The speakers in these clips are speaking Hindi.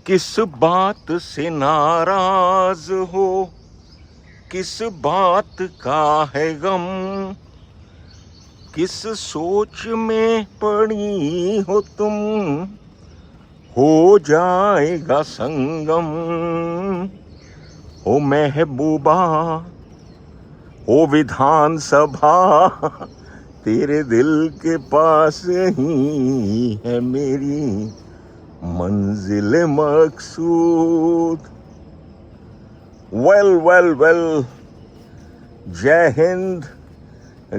किस बात से नाराज हो, किस बात का है गम, किस सोच में पड़ी हो तुम, हो जाएगा संगम। हो महबूबा, हो विधानसभा, तेरे दिल के पास ही है मेरी मंजिल मकसूद। वेल, जय हिंद,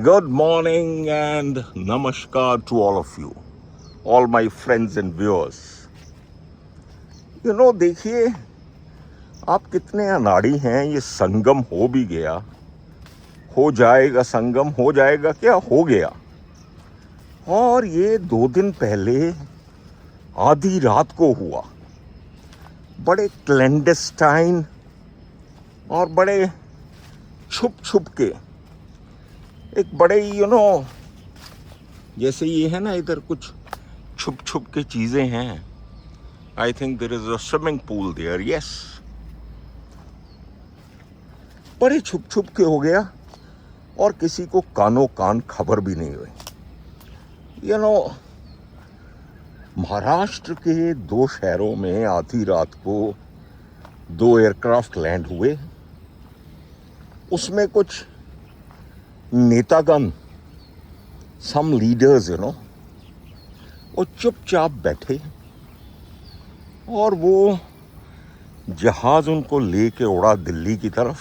गुड मॉर्निंग एंड नमस्कार to all of you, all my friends and viewers. देखिए, आप कितने अनाड़ी हैं। ये संगम हो भी गया, हो जाएगा संगम, हो जाएगा क्या, हो गया। और ये 2 दिन पहले आधी रात को हुआ, बड़े क्लैंडस्टाइन और बड़े छुप के, एक बड़े जैसे ये है ना, इधर कुछ छुप के चीजें हैं। I think there is a swimming pool there, yes. बड़े छुप के हो गया और किसी को कानो कान खबर भी नहीं हुई। महाराष्ट्र के 2 शहरों में आधी रात को 2 एयरक्राफ्ट लैंड हुए। उसमें कुछ नेतागण, सम लीडर्स वो चुपचाप बैठे और वो जहाज उनको लेके उड़ा दिल्ली की तरफ।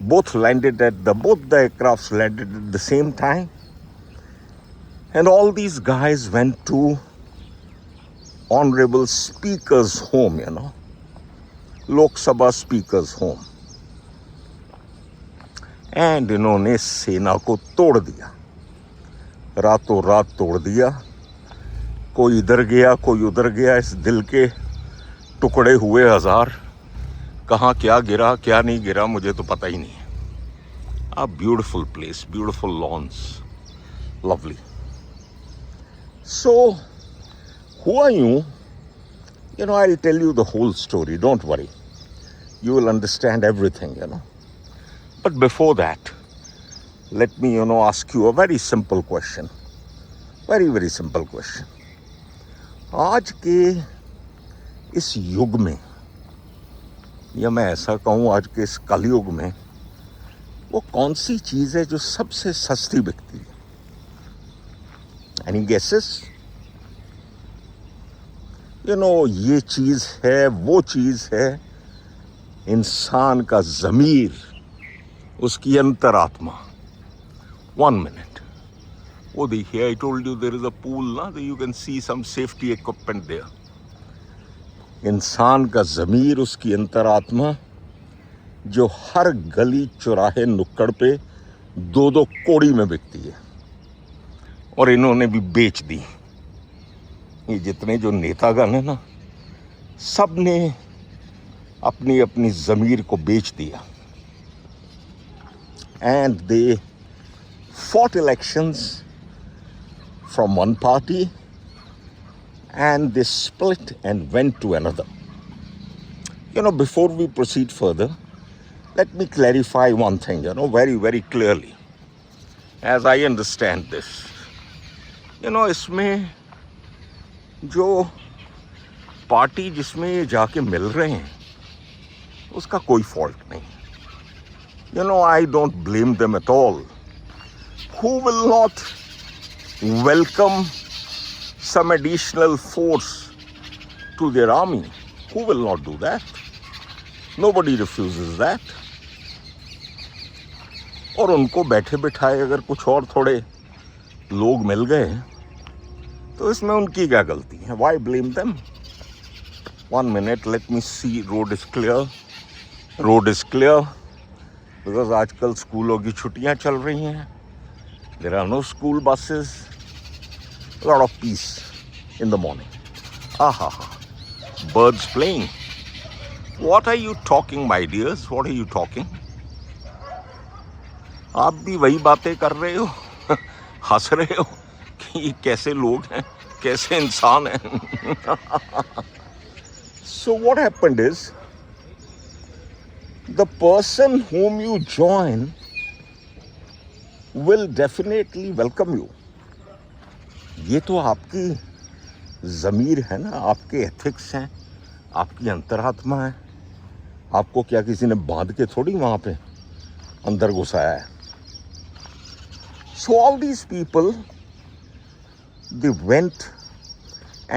both the aircrafts landed at the same time, and all these guys went to honorable speaker's home, Lok Sabha speaker's home, and इन्होंने सेना को तोड़ दिया, रातों रात तोड़ दिया। कोई इधर गया, कोई उधर गया। इस दिल के टुकड़े हुए हजार। कहाँ क्या गिरा, क्या नहीं गिरा, मुझे तो पता ही नहीं है। A beautiful place, beautiful lawns, lovely. So, who are you? I'll tell you the whole story, don't worry. You will understand everything, But before that, let me, ask you a very simple question. Very, very simple question. आज के इस युग में, या मैं ऐसा कहूँ आज के इस कलयुग में, वो कौन सी चीज है जो सबसे सस्ती बिकती है? Any guesses? ये चीज है, वो चीज है इंसान का ज़मीर, उसकी अंतरात्मा। 1 minute. वो देखिए, I told you there is a pool ना, that you can see some safety equipment there. इंसान का ज़मीर, उसकी अंतरात्मा, जो हर गली चौराहे नुक्कड़ पे 2-2 कौड़ी में बिकती है, और इन्होंने भी बेच दी। ये जितने जो नेतागण है ना, सब ने अपनी अपनी ज़मीर को बेच दिया। And they fought elections from one party and they split and went to another. Before we proceed further, let me clarify one thing, very, very clearly, as I understand this. इसमें जो पार्टी जिसमें ये जाके मिल रहे हैं, उसका कोई फॉल्ट नहीं। I don't blame them at all. Who will not welcome some additional force to their army? Who will not do that? Nobody refuses that. और उनको बैठे बिठाए अगर कुछ और थोड़े लोग मिल गए, तो इसमें उनकी क्या गलती है? Why blame them? 1 minute, let me see. Road is clear. Road is clear. Because आजकल स्कूलों की छुट्टियां चल रही हैं. There are no school buses. A lot of peace in the morning. Ha. Birds playing. What are you talking, my dears? What are you talking? आप भी वही बातें कर रहे हो, हंस रहे हो कि कैसे लोग हैं, कैसे इंसान हैं। So what happened is, the person whom you join will definitely welcome you. ये तो आपकी ज़मीर है ना, आपके एथिक्स हैं, आपकी अंतरात्मा है. आपको क्या किसी ने बांध के थोड़ी वहाँ पे अंदर घुसाया है. So all these people, they went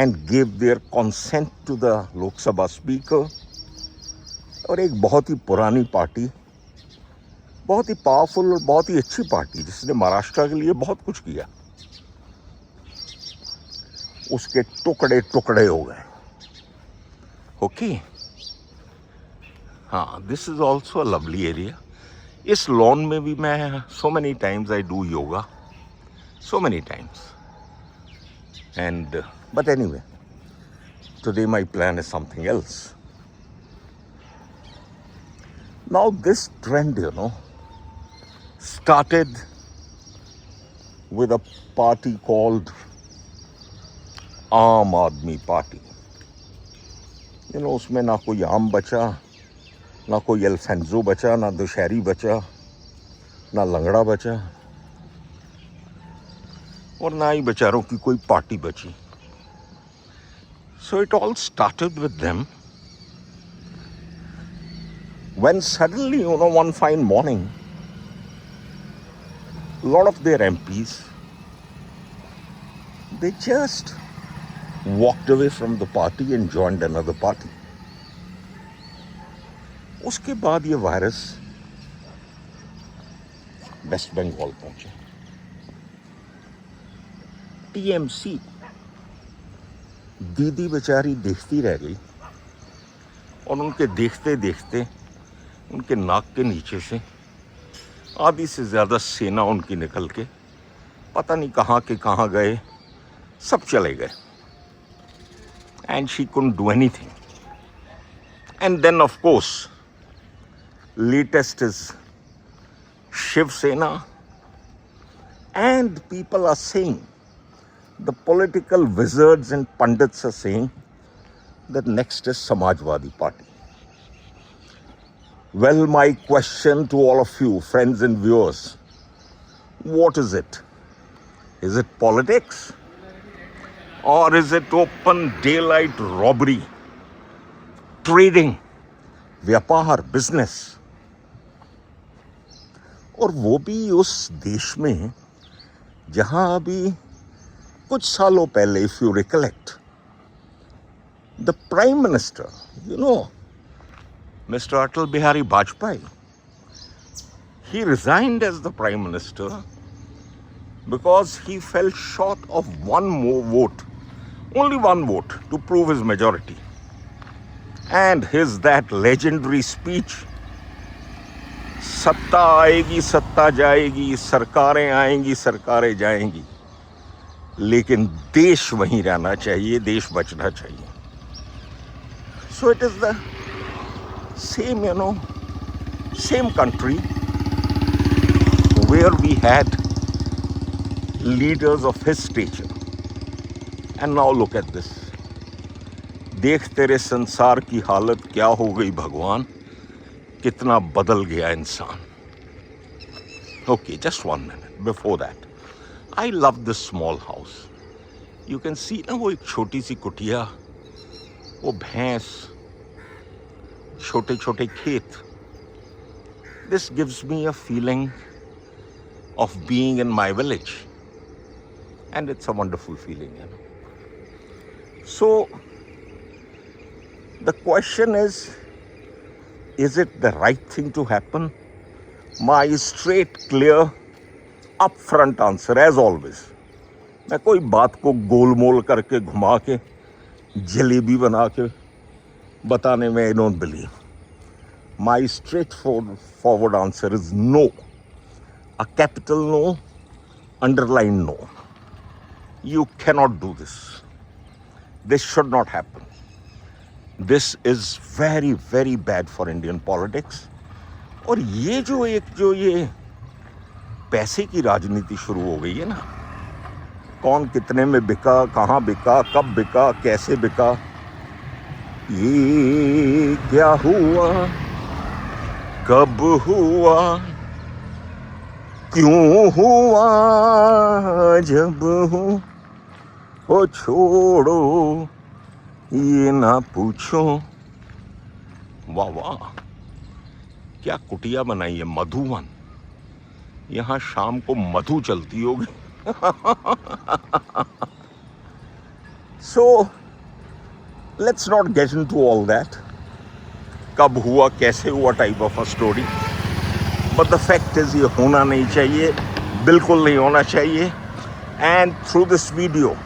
and gave their consent to the Lok Sabha Speaker. और एक बहुत ही पुरानी पार्टी, बहुत ही पावरफुल और बहुत ही अच्छी पार्टी जिसने महाराष्ट्र के लिए बहुत कुछ किया, उसके टुकड़े टुकड़े हो गए. ओके, हाँ, this is also a lovely area. इस लॉन में भी मैं so many times I do yoga, so many times. And but anyway, today my plan is something else. Now this trend, started with a party called Aam Aadmi Party. उसमें ना कोई आम बचा, ना कोई अल्फेंजो बचा, ना दुशहरी बचा, ना लंगड़ा बचा, और ना ही बेचारों की कोई पार्टी बची. So it all started with them. When suddenly, one fine morning, a lot of their MPs, they just walked away from the party and joined another party. उसके बाद ये वायरस वेस्ट बंगाल पहुंचे. टीएमसी दीदी बेचारी देखती रह गई, और उनके देखते देखते उनके नाक के नीचे से आधी से ज़्यादा सेना उनकी निकल के पता नहीं कहाँ के कहाँ गए, सब चले गए. And she couldn't do anything. And then of course latest is Shiv Sena, and people are saying, the political wizards and pundits are saying that next is Samajwadi party. Well, my question to all of you, friends and viewers, what is it? Is it politics? Or is it open daylight robbery, trading, व्यापार, business? और वो भी उस देश में जहां अभी कुछ सालों पहले, if you recollect, the Prime Minister, Mr. Atal Bihari Vajpayee, he resigned as the Prime Minister because he fell short of one more vote, only one vote, to prove his majority. And his that legendary speech, सत्ता आएगी सत्ता जाएगी, सरकारें आएंगी सरकारें जाएंगी, लेकिन देश वहीं रहना चाहिए, देश बचना चाहिए. So it is the same, same country where we had leaders of his stature. And now look at this. देख तेरे संसार की हालत क्या हो गई भगवान, कितना बदल गया इंसान. Okay, just 1 minute before that. I love this small house. You can see ना, वो एक छोटी सी कुटिया, वो भैंस, छोटे छोटे खेत. This gives me a feeling of being in my village, and it's a wonderful feeling. So the question is it the right thing to happen? My straight, clear, upfront answer, as always, मैं कोई बात को गोलमोल करके घुमा के जलेबी बना के बताने में I don't believe. My straightforward answer is no. A capital no, underline no. You cannot do this. This should not happen. This is very, very bad for Indian politics. और ये जो ये पैसे की राजनीति शुरू हो गई है ना, कौन कितने में बिका, कहाँ बिका, कब बिका, कैसे बिका, ये क्या हुआ, कब हुआ, क्यों हुआ, जब हो छोड़ो ये ना पूछो। वाह वाह, क्या कुटिया बनाई है, मधुवन। यहाँ शाम को मधु चलती होगी। So let's not get into all that. कब हुआ, कैसे हुआ type of a story. But the fact is ये होना नहीं चाहिए, बिल्कुल नहीं होना चाहिए। And through this video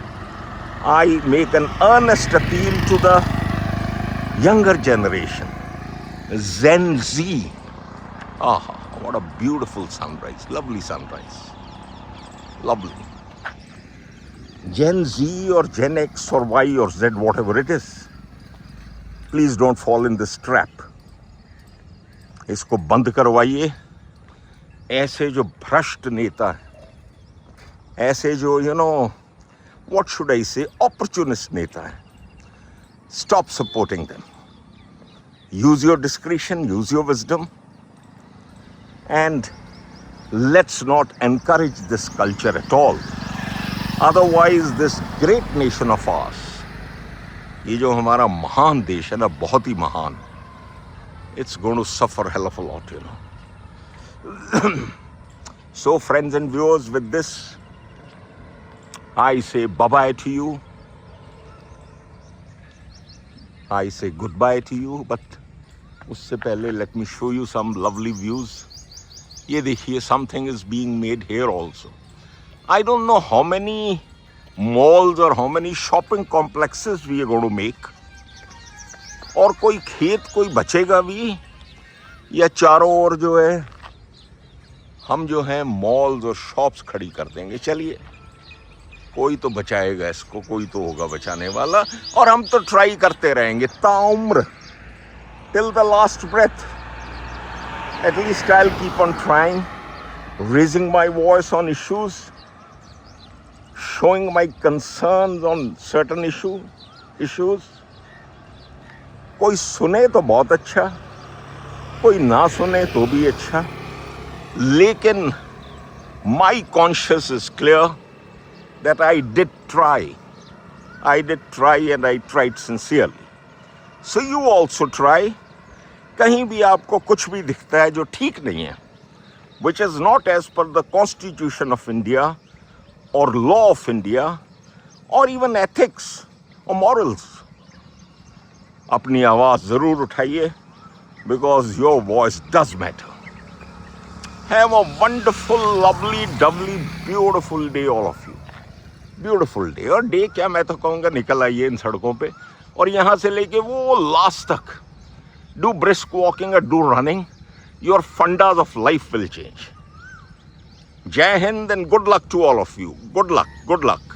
I make an earnest appeal to the younger generation, Gen Z. Ah, what a beautiful sunrise, lovely sunrise, lovely. Gen Z or Gen X or Y or Z, whatever it is, please don't fall in this trap. इसको बंद करवाइए। ऐसे जो भ्रष्ट नेता है, ऐसे जो what should I say, opportunist नेता है, stop supporting them. Use your discretion, use your wisdom, and let's not encourage this culture at all. Otherwise, this great nation of ours, ये जो हमारा महान देश है ना, बहुत ही महान, it's going to suffer hell of a lot, So, friends and viewers, with this, I say bye-bye to you. I say goodbye to you, but उससे पहले let me show you some lovely views. ये देखिए, something is being made here also. I don't know how many malls or how many shopping complexes we are going to make. और कोई खेत कोई बचेगा भी, या चारों ओर जो है हम जो है मॉल्स और शॉप्स खड़ी कर देंगे। चलिए, कोई तो बचाएगा इसको, कोई तो होगा बचाने वाला, और हम तो ट्राई करते रहेंगे ताउम्र, till the last breath. At least I'll keep on trying, raising my voice on issues, showing my concerns on certain issues. कोई सुने तो बहुत अच्छा, कोई ना सुने तो भी अच्छा, लेकिन my conscience is clear that I did try and I tried sincerely. So you also try. कहीं भी आपको कुछ भी दिखता है जो ठीक नहीं है, which is not as per the Constitution of India or law of India or even ethics or morals, अपनी आवाज जरूर उठाइए, because your voice does matter. Have a wonderful, lovely, doubly beautiful day, all of you. Beautiful day. और डे क्या, मैं तो कहूँगा निकल आइए इन सड़कों पे, और यहाँ से लेके वो लास्ट तक do brisk walking or do running. Your fundas of life will change. Jai Hind and good luck to all of you. Good luck. Good luck.